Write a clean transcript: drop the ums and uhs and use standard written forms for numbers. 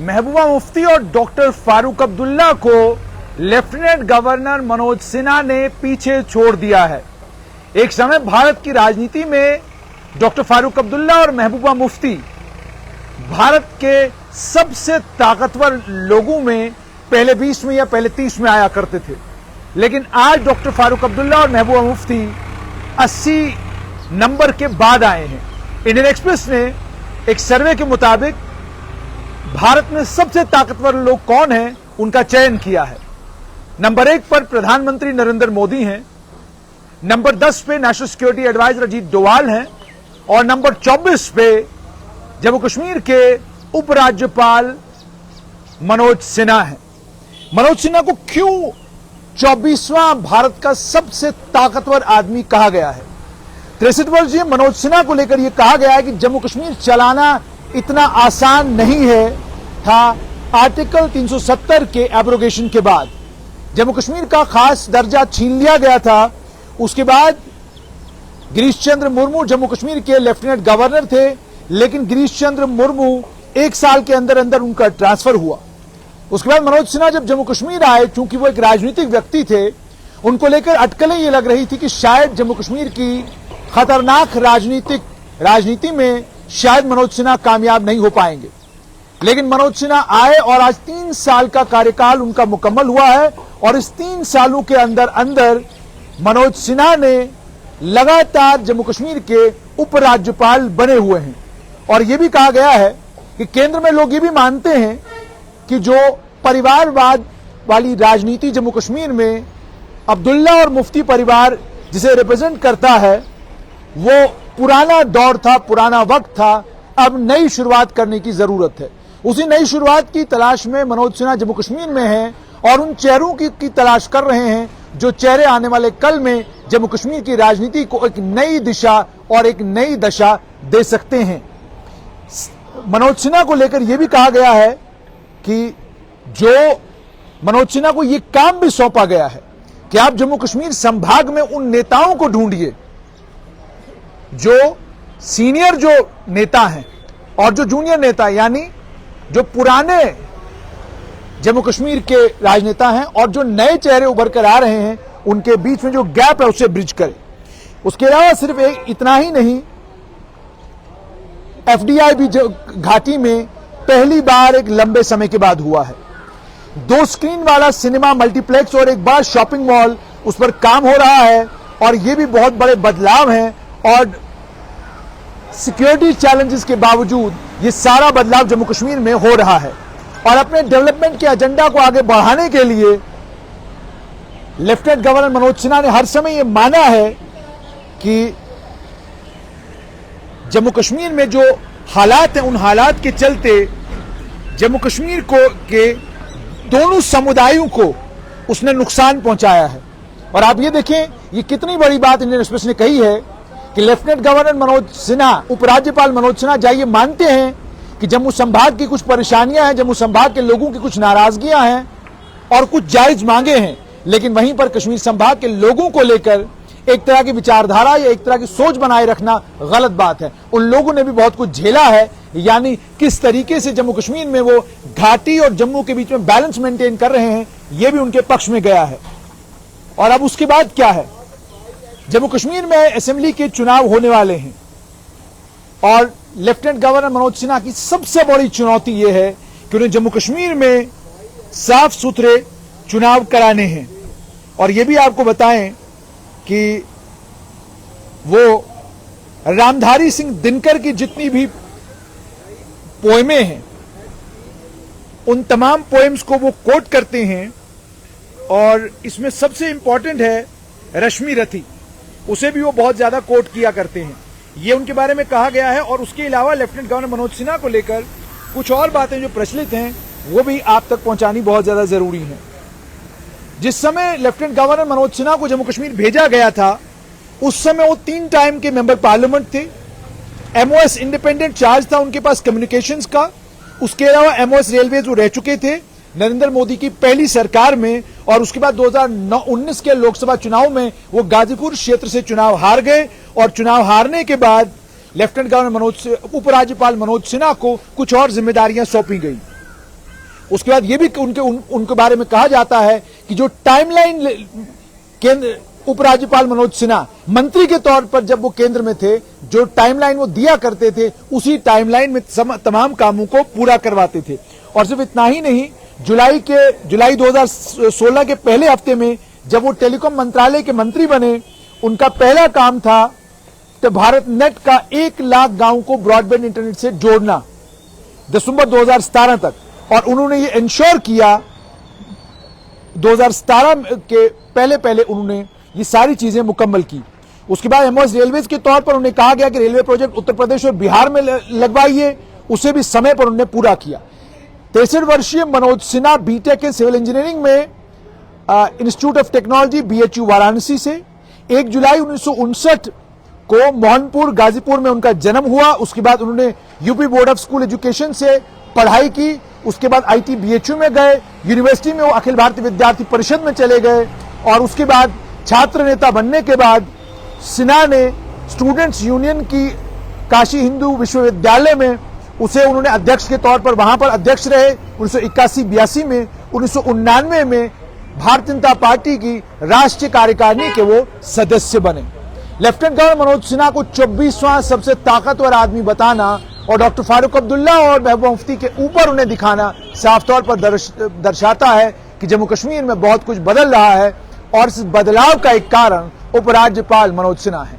महबूबा मुफ्ती और डॉक्टर फारूक अब्दुल्ला को lieutenant governor Manoj Sinha ने पीछे छोड़ दिया है। एक समय भारत की राजनीति में डॉक्टर फारूक अब्दुल्ला और महबूबा मुफ्ती भारत के सबसे ताकतवर लोगों में पहले 20 में या पहले 30 में आया करते थे, लेकिन आज डॉक्टर फारूक अब्दुल्ला और महबूबा मुफ्ती 80 नंबर के बाद आए हैं। इंडियन एक्सप्रेस ने एक सर्वे के मुताबिक भारत में सबसे ताकतवर लोग कौन हैं उनका चयन किया है। नंबर 1 पर प्रधानमंत्री नरेंद्र मोदी हैं, नंबर 10 पे national security advisor Ajit Doval हैं और नंबर 24 पे जम्मू कश्मीर के उपराज्यपाल मनोज सिन्हा हैं। मनोज सिन्हा को क्यों 24वां भारत का सबसे ताकतवर आदमी कहा गया है? 63 वर्षीय मनोज सिन्हा को लेकर यह कहा गया है कि जम्मू कश्मीर चलाना इतना आसान नहीं है था। आर्टिकल 370 के एब्रोगेशन के बाद जम्मू कश्मीर का खास दर्जा छीन लिया गया था। उसके बाद गिरीश चंद्र मुर्मू जम्मू कश्मीर के लेफ्टिनेंट गवर्नर थे, लेकिन गिरीश चंद्र मुर्मू 1 साल के अंदर अंदर उनका ट्रांसफर हुआ। उसके बाद मनोज सिन्हा जब जम्मू कश्मीर आए, चूंकि वो एक राजनीतिक व्यक्ति थे, उनको लेकर अटकलें ये लग रही थी कि शायद जम्मू कश्मीर की खतरनाक राजनीति में शायद मनोज सिन्हा कामयाब नहीं हो पाएंगे। लेकिन मनोज सिन्हा आए और आज 3 साल का कार्यकाल उनका मुकम्मल हुआ है और इस 3 सालों के अंदर अंदर मनोज सिन्हा ने लगातार जम्मू कश्मीर के उपराज्यपाल बने हुए हैं। और यह भी कहा गया है कि केंद्र में लोग ये भी मानते हैं कि जो परिवारवाद वाली राजनीति जम्मू कश्मीर में अब्दुल्ला और मुफ्ती परिवार जिसे रिप्रेजेंट करता है, वो पुराना दौर था, पुराना वक्त था। अब नई शुरुआत करने की जरूरत है। उसी नई शुरुआत की तलाश में मनोज सिन्हा जम्मू कश्मीर में हैं और उन चेहरों की तलाश कर रहे हैं जो चेहरे आने वाले कल में जम्मू कश्मीर की राजनीति को एक नई दिशा और एक नई दशा दे सकते हैं। मनोज सिन्हा को लेकर यह भी कहा गया है कि जो मनोज सिन्हा को यह काम भी सौंपा गया है कि आप जम्मू कश्मीर संभाग में उन नेताओं को ढूंढिए जो सीनियर जो नेता हैं और जो जूनियर नेता, यानी जो पुराने जम्मू कश्मीर के राजनेता हैं और जो नए चेहरे उभर कर आ रहे हैं, उनके बीच में जो गैप है उसे ब्रिज करें। उसके अलावा सिर्फ इतना ही नहीं, एफडीआई भी घाटी में पहली बार एक लंबे समय के बाद हुआ है। 2 स्क्रीन वाला सिनेमा मल्टीप्लेक्स और एक बड़ा शॉपिंग मॉल उस पर काम हो रहा है और ये भी बहुत बड़े बदलाव हैं। और सिक्योरिटी चैलेंजेस के बावजूद ये सारा बदलाव जम्मू कश्मीर में हो रहा है। और अपने डेवलपमेंट के एजेंडा को आगे बढ़ाने के लिए लेफ्टिनेंट गवर्नर मनोज सिन्हा ने हर समय ये माना है कि जम्मू कश्मीर में जो हालात हैं, उन हालात के चलते जम्मू कश्मीर के दोनों समुदायों को उसने नुकसान पहुंचाया है। और आप ये देखें, ये कितनी बड़ी बात इंडियन एक्सप्रेस ने कही है कि लेफ्टिनेंट गवर्नर मनोज सिन्हा, उपराज्यपाल मनोज सिन्हा जाइए मानते हैं कि जम्मू संभाग की कुछ परेशानियां हैं, जम्मू संभाग के लोगों की कुछ नाराजगियां हैं और कुछ जायज मांगे हैं, लेकिन वहीं पर कश्मीर संभाग के लोगों को लेकर एक तरह की विचारधारा या एक तरह की सोच बनाए रखना गलत बात है। उन लोगों ने भी बहुत कुछ झेला है, यानी किस तरीके से जम्मू कश्मीर में वो घाटी और जम्मू के बीच में बैलेंस मेंटेन कर रहे हैं, यह भी उनके पक्ष में गया है। और अब उसके बाद क्या है, जम्मू कश्मीर में असेंबली के चुनाव होने वाले हैं और लेफ्टिनेंट गवर्नर मनोज सिन्हा की सबसे बड़ी चुनौती यह है कि उन्हें जम्मू कश्मीर में साफ सुथरे चुनाव कराने हैं। और यह भी आपको बताएं कि वो रामधारी सिंह दिनकर की जितनी भी पोएमें हैं, उन तमाम पोएम्स को वो कोट करते हैं और इसमें सबसे इंपॉर्टेंट है रश्मि रथी, उसे भी वो बहुत ज्यादा कोट किया करते हैं। ये उनके बारे में कहा गया है। और उसके अलावा लेफ्टिनेंट गवर्नर मनोज सिन्हा को लेकर कुछ और बातें जो प्रचलित हैं वो भी आप तक पहुंचानी बहुत ज्यादा जरूरी है। जिस समय लेफ्टिनेंट गवर्नर मनोज सिन्हा को जम्मू कश्मीर भेजा गया था, उस समय वो 3 टाइम के मेंबर पार्लियामेंट थे। एमओएस इंडिपेंडेंट चार्ज था उनके पास कम्युनिकेशंस का। उसके अलावा एमओएस रेलवेज वो रह चुके थे नरेंद्र मोदी की पहली सरकार में। और उसके बाद 2019 के लोकसभा चुनाव में वो गाजीपुर क्षेत्र से चुनाव हार गए और चुनाव हारने के बाद लेफ्टिनेंट गवर्नर उपराज्यपाल मनोज सिन्हा को कुछ और जिम्मेदारियां सौंपी गई। उसके बाद ये भी उनके बारे में कहा जाता है कि जो टाइमलाइन केंद्र उपराज्यपाल मनोज सिन्हा मंत्री के तौर पर जब वो केंद्र में थे, जो टाइमलाइन वो दिया करते थे उसी टाइमलाइन में तमाम कामों को पूरा करवाते थे। और सिर्फ इतना ही नहीं, जुलाई 2016 के पहले हफ्ते में जब वो टेलीकॉम मंत्रालय के मंत्री बने, उनका पहला काम था कि भारत नेट का 1 लाख गांव को ब्रॉडबैंड इंटरनेट से जोड़ना दिसंबर 2017 तक। और उन्होंने ये इंश्योर किया 2017 के पहले उन्होंने ये सारी चीजें मुकम्मल की। उसके बाद एमओएस रेलवेज के तौर पर उन्हें कहा गया कि रेलवे प्रोजेक्ट उत्तर प्रदेश और बिहार में लगवाइए, उसे भी समय पर उन्होंने पूरा किया। 63 वर्षीय Manoj Sinha BTech in civil engineering में institute of technology BHU Varanasi से 1 जुलाई 1959 को मोहनपुर गाजीपुर में उनका जन्म हुआ। उसके बाद उन्होंने UP board of school education से पढ़ाई की। उसके बाद आईटी बीएचयू में गए, यूनिवर्सिटी में वो अखिल भारतीय विद्यार्थी परिषद में चले गए और उसके बाद छात्र नेता बनने के बाद सिन्हा ने स्टूडेंट्स यूनियन की काशी हिंदू विश्वविद्यालय में उसे उन्होंने अध्यक्ष के तौर पर वहां पर अध्यक्ष रहे। 1981-82 में 1999 में भारतीय जनता पार्टी की राष्ट्रीय कार्यकारिणी के वो सदस्य बने। लेफ्टिनेंट गवर्नर मनोज सिन्हा को 24वां सबसे ताकतवर आदमी बताना और डॉक्टर फारूक अब्दुल्ला और महबूबा मुफ्ती के ऊपर उन्हें दिखाना साफ तौर पर दर्शाता है कि जम्मू कश्मीर में बहुत कुछ बदल रहा है और इस बदलाव का एक कारण उपराज्यपाल मनोज सिन्हा है।